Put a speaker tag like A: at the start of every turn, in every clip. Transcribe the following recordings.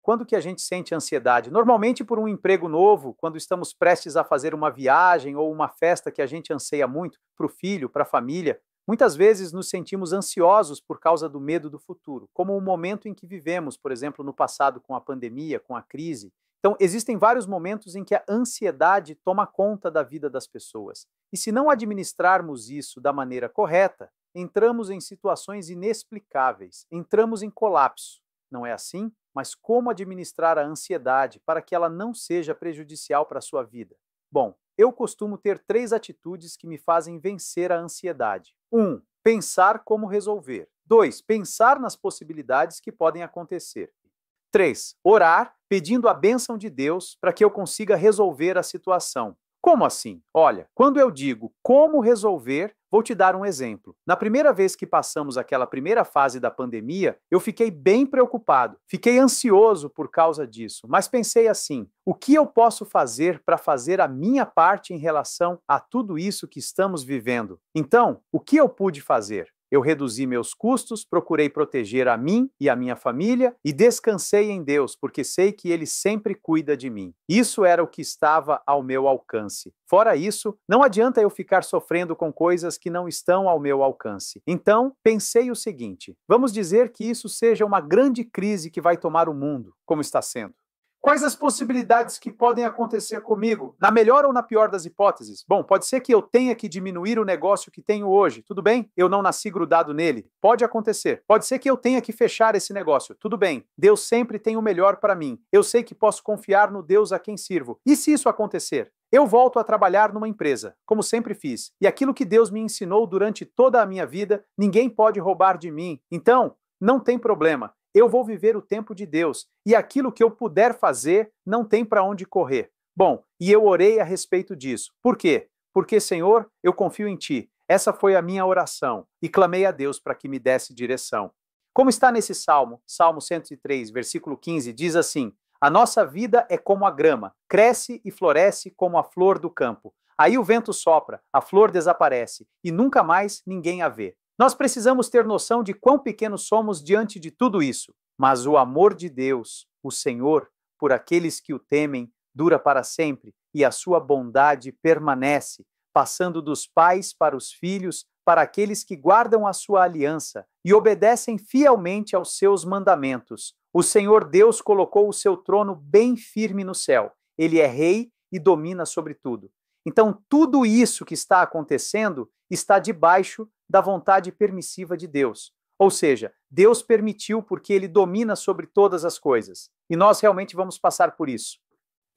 A: quando que a gente sente ansiedade? Normalmente por um emprego novo, quando estamos prestes a fazer uma viagem ou uma festa que a gente anseia muito, para o filho, para a família. Muitas vezes nos sentimos ansiosos por causa do medo do futuro, como o momento em que vivemos, por exemplo, no passado com a pandemia, com a crise. Então, existem vários momentos em que a ansiedade toma conta da vida das pessoas. E se não administrarmos isso da maneira correta, entramos em situações inexplicáveis, entramos em colapso. Não é assim? Mas como administrar a ansiedade para que ela não seja prejudicial para a sua vida? Bom, eu costumo ter 3 atitudes que me fazem vencer a ansiedade. 1. Pensar como resolver. 2. Pensar nas possibilidades que podem acontecer. 3. Orar pedindo a bênção de Deus para que eu consiga resolver a situação. Como assim? Olha, quando eu digo como resolver, vou te dar um exemplo. Na primeira vez que passamos aquela primeira fase da pandemia, eu fiquei bem preocupado, fiquei ansioso por causa disso, mas pensei assim: o que eu posso fazer para fazer a minha parte em relação a tudo isso que estamos vivendo? Então, o que eu pude fazer? Eu reduzi meus custos, procurei proteger a mim e a minha família e descansei em Deus, porque sei que Ele sempre cuida de mim. Isso era o que estava ao meu alcance. Fora isso, não adianta eu ficar sofrendo com coisas que não estão ao meu alcance. Então, pensei o seguinte: vamos dizer que isso seja uma grande crise que vai tomar o mundo, como está sendo. Quais as possibilidades que podem acontecer comigo? Na melhor ou na pior das hipóteses? Bom, pode ser que eu tenha que diminuir o negócio que tenho hoje. Tudo bem? Eu não nasci grudado nele. Pode acontecer. Pode ser que eu tenha que fechar esse negócio. Tudo bem. Deus sempre tem o melhor para mim. Eu sei que posso confiar no Deus a quem sirvo. E se isso acontecer? Eu volto a trabalhar numa empresa, como sempre fiz. E aquilo que Deus me ensinou durante toda a minha vida, ninguém pode roubar de mim. Então, não tem problema. Eu vou viver o tempo de Deus, e aquilo que eu puder fazer, não tem para onde correr. Bom, e eu orei a respeito disso. Por quê? Porque, Senhor, eu confio em Ti. Essa foi a minha oração, e clamei a Deus para que me desse direção. Como está nesse Salmo, Salmo 103, versículo 15, diz assim: a nossa vida é como a grama, cresce e floresce como a flor do campo. Aí o vento sopra, a flor desaparece, e nunca mais ninguém a vê. Nós precisamos ter noção de quão pequenos somos diante de tudo isso. Mas o amor de Deus, o Senhor, por aqueles que o temem, dura para sempre, e a sua bondade permanece, passando dos pais para os filhos, para aqueles que guardam a sua aliança e obedecem fielmente aos seus mandamentos. O Senhor Deus colocou o seu trono bem firme no céu. Ele é rei e domina sobre tudo. Então, tudo isso que está acontecendo está debaixo da vontade permissiva de Deus. Ou seja, Deus permitiu porque Ele domina sobre todas as coisas. E nós realmente vamos passar por isso.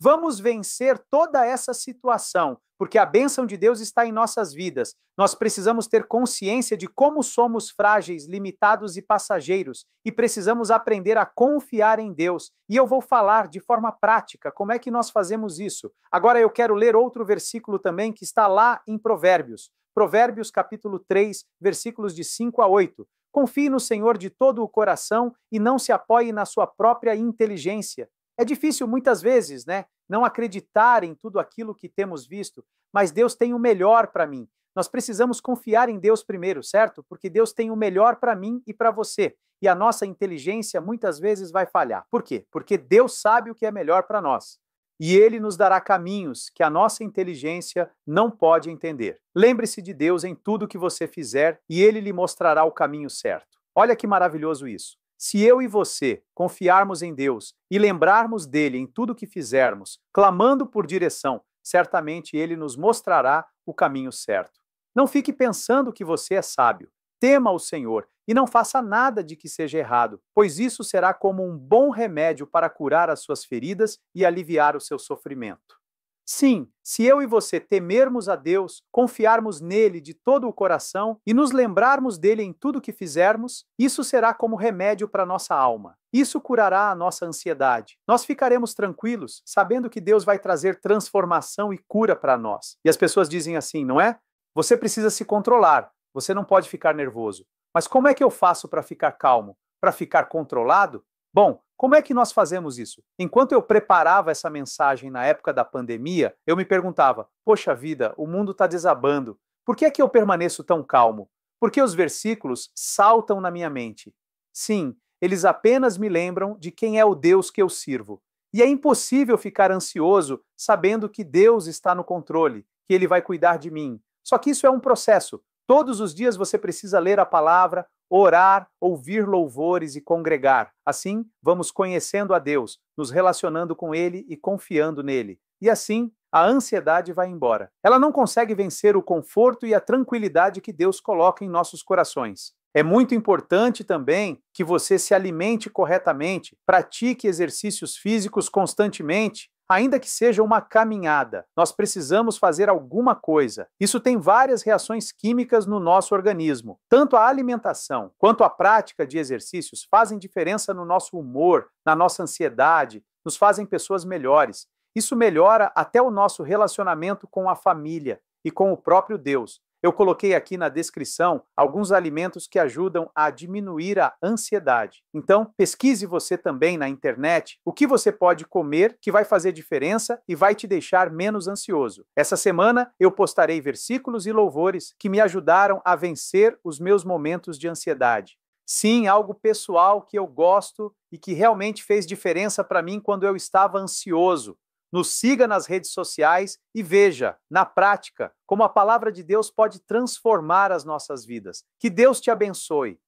A: Vamos vencer toda essa situação, porque a bênção de Deus está em nossas vidas. Nós precisamos ter consciência de como somos frágeis, limitados e passageiros, e precisamos aprender a confiar em Deus. E eu vou falar de forma prática como é que nós fazemos isso. Agora eu quero ler outro versículo também que está lá em Provérbios. Provérbios capítulo 3, versículos de 5 a 8. Confie no Senhor de todo o coração e não se apoie na sua própria inteligência. É difícil muitas vezes, né, não acreditar em tudo aquilo que temos visto, mas Deus tem o melhor para mim. Nós precisamos confiar em Deus primeiro, certo? Porque Deus tem o melhor para mim e para você. E a nossa inteligência muitas vezes vai falhar. Por quê? Porque Deus sabe o que é melhor para nós. E Ele nos dará caminhos que a nossa inteligência não pode entender. Lembre-se de Deus em tudo que você fizer e Ele lhe mostrará o caminho certo. Olha que maravilhoso isso. Se eu e você confiarmos em Deus e lembrarmos dele em tudo que fizermos, clamando por direção, certamente ele nos mostrará o caminho certo. Não fique pensando que você é sábio. Tema o Senhor e não faça nada de que seja errado, pois isso será como um bom remédio para curar as suas feridas e aliviar o seu sofrimento. Sim, se eu e você temermos a Deus, confiarmos nele de todo o coração e nos lembrarmos dele em tudo que fizermos, isso será como remédio para nossa alma. Isso curará a nossa ansiedade. Nós ficaremos tranquilos, sabendo que Deus vai trazer transformação e cura para nós. E as pessoas dizem assim, não é? Você precisa se controlar, você não pode ficar nervoso. Mas como é que eu faço para ficar calmo? Para ficar controlado? Bom, como é que nós fazemos isso? Enquanto eu preparava essa mensagem na época da pandemia, eu me perguntava, poxa vida, o mundo está desabando. Por que é que eu permaneço tão calmo? Porque os versículos saltam na minha mente. Sim, eles apenas me lembram de quem é o Deus que eu sirvo. E é impossível ficar ansioso sabendo que Deus está no controle, que Ele vai cuidar de mim. Só que isso é um processo. Todos os dias você precisa ler a palavra, orar, ouvir louvores e congregar. Assim, vamos conhecendo a Deus, nos relacionando com Ele e confiando nele. E assim, a ansiedade vai embora. Ela não consegue vencer o conforto e a tranquilidade que Deus coloca em nossos corações. É muito importante também que você se alimente corretamente, pratique exercícios físicos constantemente, ainda que seja uma caminhada. Nós precisamos fazer alguma coisa. Isso tem várias reações químicas no nosso organismo. Tanto a alimentação quanto a prática de exercícios fazem diferença no nosso humor, na nossa ansiedade, nos fazem pessoas melhores. Isso melhora até o nosso relacionamento com a família e com o próprio Deus. Eu coloquei aqui na descrição alguns alimentos que ajudam a diminuir a ansiedade. Então, pesquise você também na internet o que você pode comer que vai fazer diferença e vai te deixar menos ansioso. Essa semana eu postarei versículos e louvores que me ajudaram a vencer os meus momentos de ansiedade. Sim, algo pessoal que eu gosto e que realmente fez diferença para mim quando eu estava ansioso. Nos siga nas redes sociais e veja, na prática, como a palavra de Deus pode transformar as nossas vidas. Que Deus te abençoe.